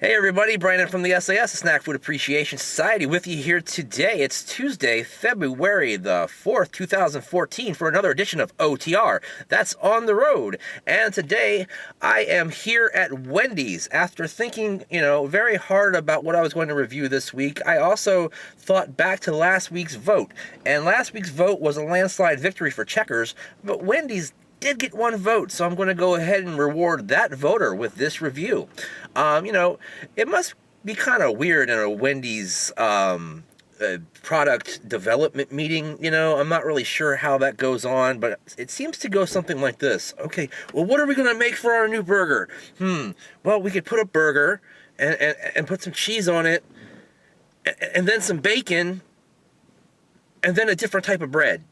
Hey everybody, Brandon from the sAs, the Snack Food Appreciation Society, with you here today. It's Tuesday, February the 4th, 2014, for another edition of OTR. That's On the Road. And today, I am here at Wendy's. After thinking, very hard about what I was going to review this week, I also thought back to last week's vote. And last week's vote was a landslide victory for Checkers, but Wendy's did get one vote, so I'm going to go ahead and reward that voter with this review. It must be kind of weird in a Wendy's product development meeting. I'm not really sure how that goes on, but it seems to go something like this. Okay, well, what are we going to make for our new burger? Well, we could put a burger and put some cheese on it, and then some bacon, and then a different type of bread.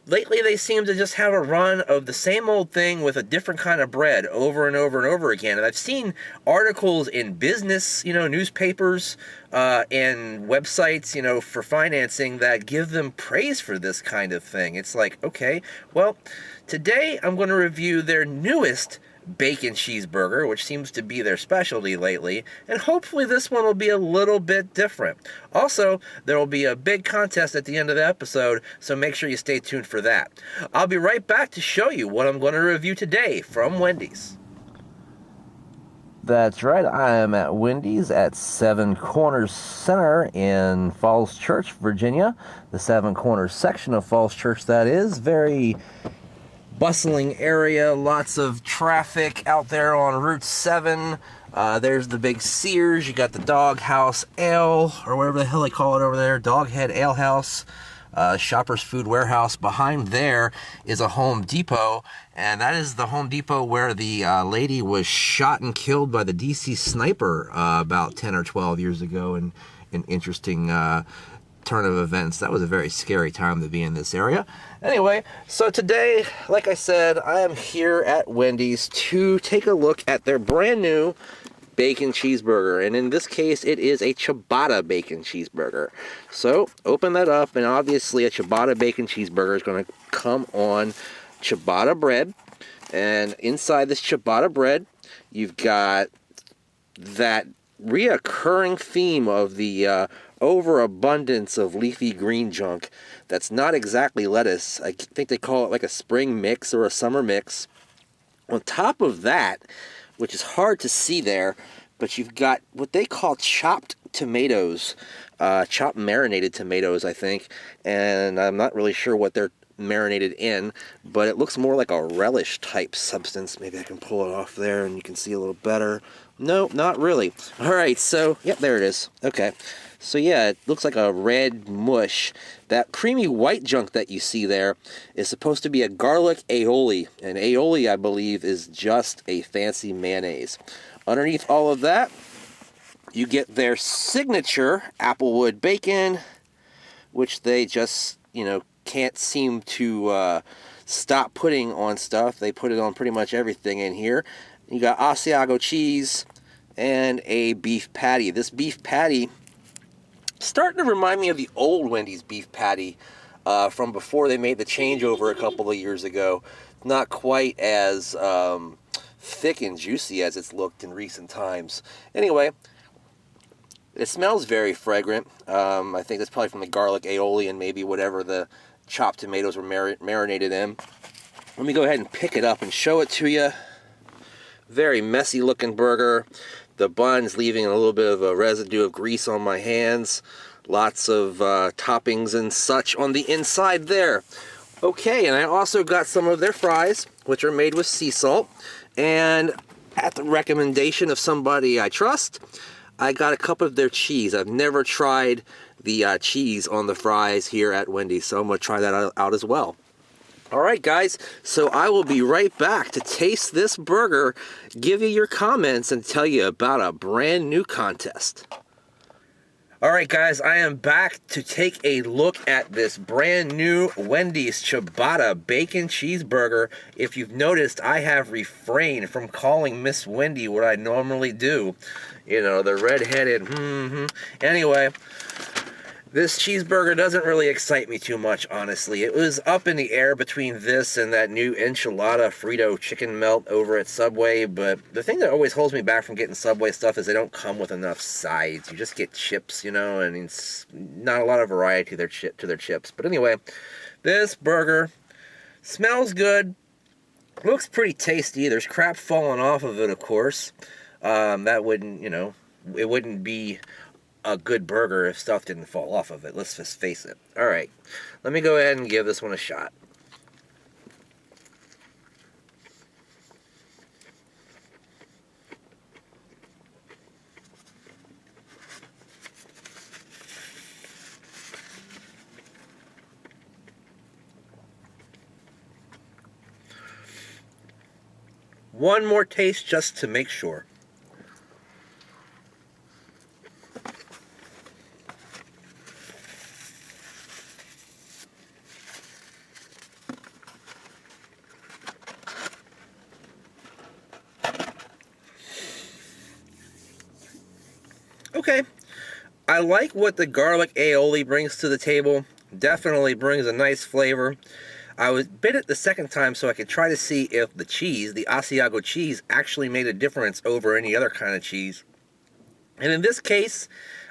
Lately, they seem to just have a run of the same old thing with a different kind of bread over and over and over again. And I've seen articles in business, newspapers, and websites, for financing that give them praise for this kind of thing. It's like, okay, well, today I'm going to review their newest bacon cheeseburger, which seems to be their specialty lately, and hopefully this one will be a little bit different. Also, there will be a big contest at the end of the episode, so make sure you stay tuned for that. I'll be right back to show you what I'm going to review today from Wendy's. That's right, I am at Wendy's at Seven Corners Center in Falls Church, Virginia. The Seven Corners section of Falls Church, that is. Very bustling area, lots of traffic out there on Route 7. There's the big Sears. You got the Dog House Ale, or whatever the hell they call it over there, Doghead Ale House, Shoppers Food Warehouse. Behind there is a Home Depot, and that is the Home Depot where the lady was shot and killed by the DC sniper about 10 or 12 years ago, and an interesting turn of events. That was a very scary time to be in this area. Anyway, so today, like I said, I am here at Wendy's to take a look at their brand new bacon cheeseburger, and in this case it is a Ciabatta Bacon Cheeseburger. So open that up, and obviously a Ciabatta Bacon Cheeseburger is going to come on ciabatta bread, and inside this ciabatta bread you've got that reoccurring theme of the overabundance of leafy green junk that's not exactly lettuce. I think they call it like a spring mix or a summer mix. On top of that, which is hard to see there, but you've got what they call chopped tomatoes, chopped marinated tomatoes, I think, and I'm not really sure what they're marinated in, but it looks more like a relish type substance. Maybe I can pull it off there and you can see a little better. No, not really. All right, so, yep, there it is. Okay. So yeah, it looks like a red mush. That creamy white junk that you see there is supposed to be a garlic aioli. And aioli, I believe, is just a fancy mayonnaise. Underneath all of that, you get their signature Applewood bacon, which they just, can't seem to stop putting on stuff. They put it on pretty much everything in here. You got Asiago cheese and a beef patty. This beef patty starting to remind me of the old Wendy's beef patty from before they made the changeover a couple of years ago. Not quite as thick and juicy as it's looked in recent times. Anyway, it smells very fragrant. I think that's probably from the garlic aioli and maybe whatever the chopped tomatoes were marinated in. Let me go ahead and pick it up and show it to you. Very messy looking burger. The bun's leaving a little bit of a residue of grease on my hands. Lots of toppings and such on the inside there. Okay, and I also got some of their fries, which are made with sea salt. And at the recommendation of somebody I trust, I got a cup of their cheese. I've never tried the cheese on the fries here at Wendy's, so I'm going to try that out as well. Alright guys, so I will be right back to taste this burger, give you your comments, and tell you about a brand new contest. Alright guys, I am back to take a look at this brand new Wendy's Ciabatta Bacon Cheeseburger. If you've noticed, I have refrained from calling Miss Wendy what I normally do. The red-headed, Anyway, This cheeseburger doesn't really excite me too much, honestly. It was up in the air between this and that new enchilada Frito chicken melt over at Subway, but the thing that always holds me back from getting Subway stuff is they don't come with enough sides. You just get chips, you know, and it's not a lot of variety to their chips. But anyway, this burger smells good, looks pretty tasty. There's crap falling off of it, of course. That wouldn't, you know, it wouldn't be a good burger if stuff didn't fall off of it. Let's just face it. All right, let me go ahead and give this one a shot. One more taste just to make sure. Okay, I like what the garlic aioli brings to the table. Definitely brings a nice flavor. I was bit it the second time so I could try to see if the cheese, the Asiago cheese, actually made a difference over any other kind of cheese. And in this case,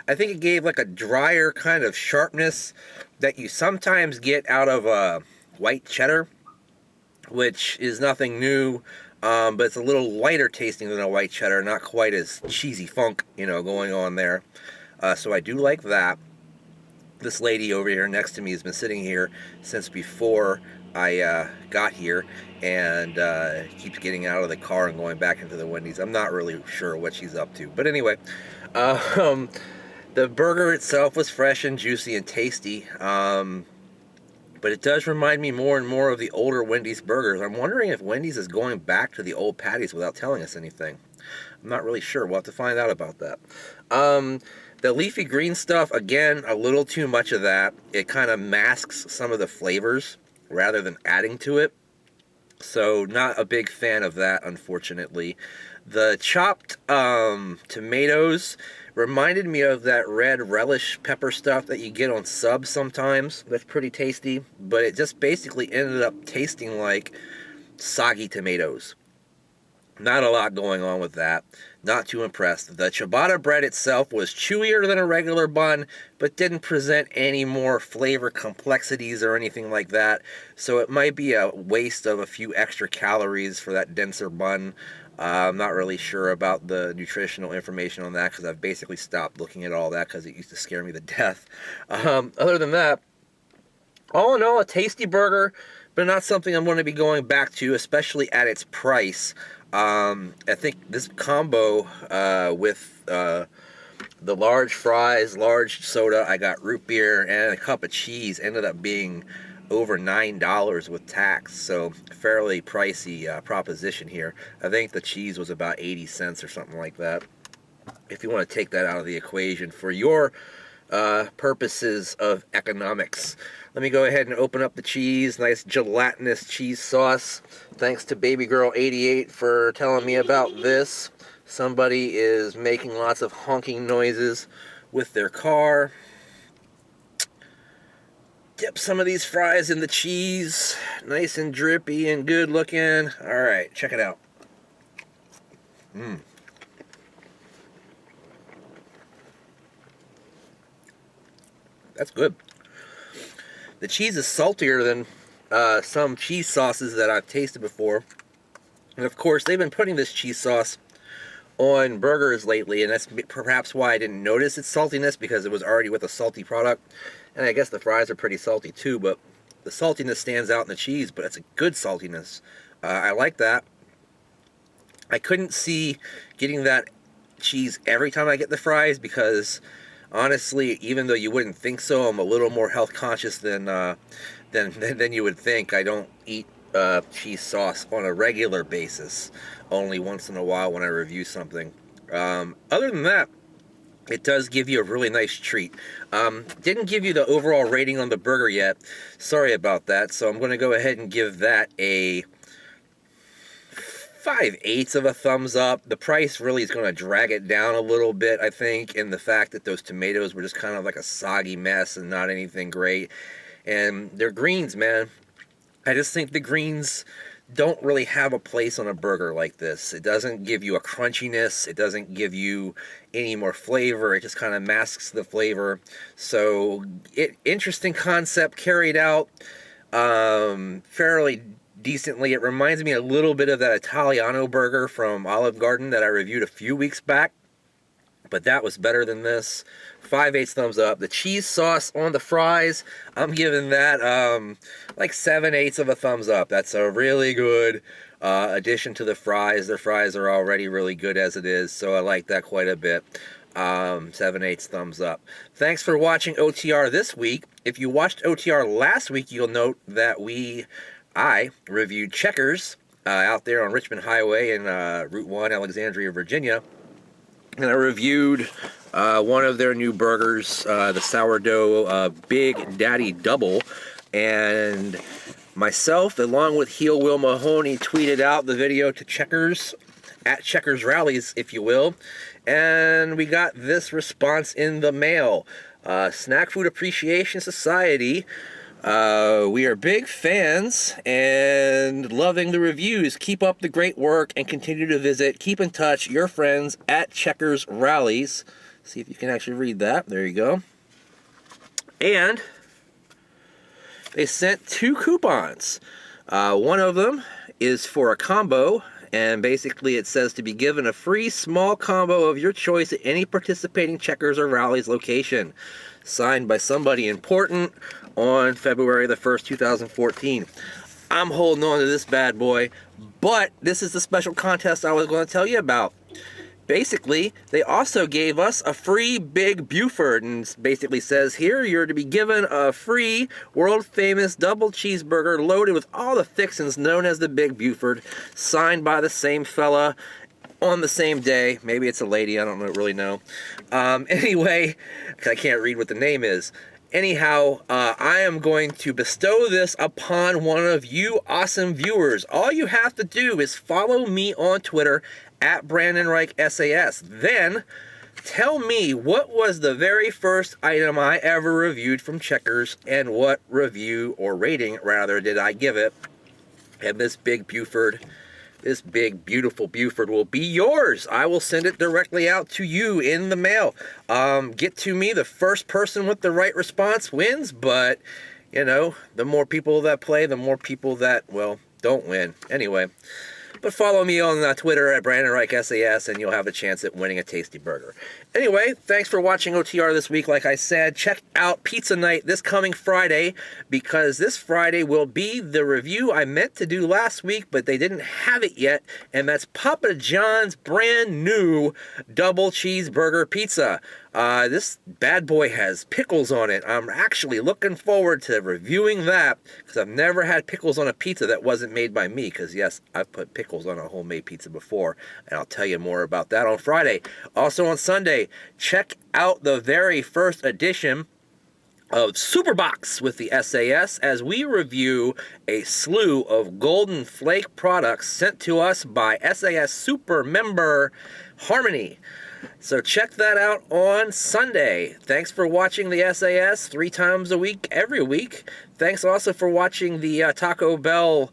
I think it gave like a drier kind of sharpness that you sometimes get out of white cheddar, which is nothing new, but it's a little lighter tasting than a white cheddar, not quite as cheesy funk, you know, going on there. So I do like that. This lady over here next to me has been sitting here since before I got here, and keeps getting out of the car and going back into the Wendy's. I'm not really sure what she's up to, but anyway, the burger itself was fresh and juicy and tasty. But it does remind me more and more of the older Wendy's burgers. I'm wondering if Wendy's is going back to the old patties without telling us anything. I'm not really sure. We'll have to find out about that. The leafy green stuff, again, a little too much of that. It kind of masks some of the flavors rather than adding to it. So not a big fan of that, unfortunately. The chopped tomatoes reminded me of that red relish pepper stuff that you get on subs sometimes. That's pretty tasty, but it just basically ended up tasting like soggy tomatoes. Not a lot going on with that. Not too impressed. The ciabatta bread itself was chewier than a regular bun, but didn't present any more flavor complexities or anything like that. So it might be a waste of a few extra calories for that denser bun. I'm not really sure about the nutritional information on that because I've basically stopped looking at all that because it used to scare me to death. Other than that, all in all, a tasty burger, but not something I'm going to be going back to, especially at its price. I think this combo with the large fries, large soda, I got root beer, and a cup of cheese ended up being over $9 with tax, so fairly pricey proposition here. I think the cheese was about 80 cents or something like that, if you want to take that out of the equation for your purposes of economics. Let me go ahead and open up the cheese. Nice gelatinous cheese sauce. Thanks to Baby Girl 88 for telling me about this. Somebody is making lots of honking noises with their car. Dip some of these fries in the cheese. Nice and drippy and good looking. Alright, check it out. That's good. The cheese is saltier than some cheese sauces that I've tasted before. And of course, they've been putting this cheese sauce on burgers lately, and that's perhaps why I didn't notice its saltiness, because it was already with a salty product. And I guess the fries are pretty salty too, but the saltiness stands out in the cheese, but it's a good saltiness. I like that. I couldn't see getting that cheese every time I get the fries because honestly, even though you wouldn't think so, I'm a little more health conscious than you would think. I don't eat cheese sauce on a regular basis, only once in a while when I review something. Other than that, it does give you a really nice treat. Didn't give you the overall rating on the burger yet. Sorry about that. So I'm going to go ahead and give that a 5/8 of a thumbs up. The price really is going to drag it down a little bit, I think, and the fact that those tomatoes were just kind of like a soggy mess and not anything great. And they're greens, man. I just think the greens don't really have a place on a burger like this. It doesn't give you a crunchiness. It doesn't give you any more flavor. It just kind of masks the flavor. So, interesting concept, carried out fairly decently. It reminds me a little bit of that Italiano burger from Olive Garden that I reviewed a few weeks back, but that was better than this. 5/8 thumbs up. The cheese sauce on the fries, I'm giving that like 7/8 of a thumbs up. That's a really good addition to the fries. Their fries are already really good as it is, so I like that quite a bit. 7/8 thumbs up. Thanks for watching OTR this week. If you watched OTR last week, you'll note that I reviewed Checkers out there on Richmond Highway in Route 1, Alexandria, Virginia. And I reviewed one of their new burgers, the sourdough Big Daddy Double. And myself, along with Heel Will Mahoney, tweeted out the video to Checkers, at Checkers Rallies, if you will. And we got this response in the mail. Snack Food Appreciation Society. We are big fans and loving the reviews. Keep up the great work and continue to visit. Keep in touch. Your friends at Checkers Rallies. See if you can actually read that. There you go. And they sent 2 coupons. One of them is for a combo, and basically it says to be given a free small combo of your choice at any participating Checkers or Rallies location. Signed by somebody important on February the 1st, 2014. I'm holding on to this bad boy, but this is the special contest I was going to tell you about. Basically, they also gave us a free Big Buford, and basically says here, you're to be given a free world-famous double cheeseburger loaded with all the fixings known as the Big Buford, signed by the same fella on the same day. Maybe it's a lady, I don't really know. Anyway, I can't read what the name is. Anyhow, I am going to bestow this upon one of you awesome viewers. All you have to do is follow me on Twitter at Brandon Reich SAS. Then tell me what was the very first item I ever reviewed from Checkers and what review, or rating rather, did I give it. And this Big Buford, this big, beautiful Buford will be yours. I will send it directly out to you in the mail. Get to me. The first person with the right response wins, but, you know, the more people that play, the more people that, well, don't win. Anyway, but follow me on Twitter at Brandon Reich SAS, and you'll have a chance at winning a tasty burger. Anyway, thanks for watching OTR this week. Like I said, check out Pizza Night this coming Friday, because this Friday will be the review I meant to do last week, but they didn't have it yet, and that's Papa John's brand new double cheeseburger pizza. This bad boy has pickles on it. I'm actually looking forward to reviewing that, because I've never had pickles on a pizza that wasn't made by me, because yes, I've put pickles on a homemade pizza before, and I'll tell you more about that on Friday. Also on Sunday, check out the very first edition of Superbox with the SAS as we review a slew of Golden Flake products sent to us by SAS Super member Harmony. So check that out on Sunday. Thanks for watching the SAS 3 times a week, every week. Thanks also for watching the Taco Bell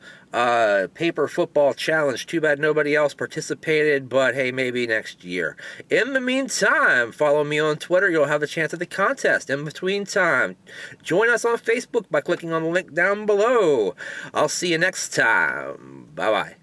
paper football challenge. Too bad nobody else participated, but hey, maybe next year. In the meantime, follow me on Twitter. You'll have a chance at the contest. In between time, join us on Facebook by clicking on the link down below. I'll see you next time. Bye-bye.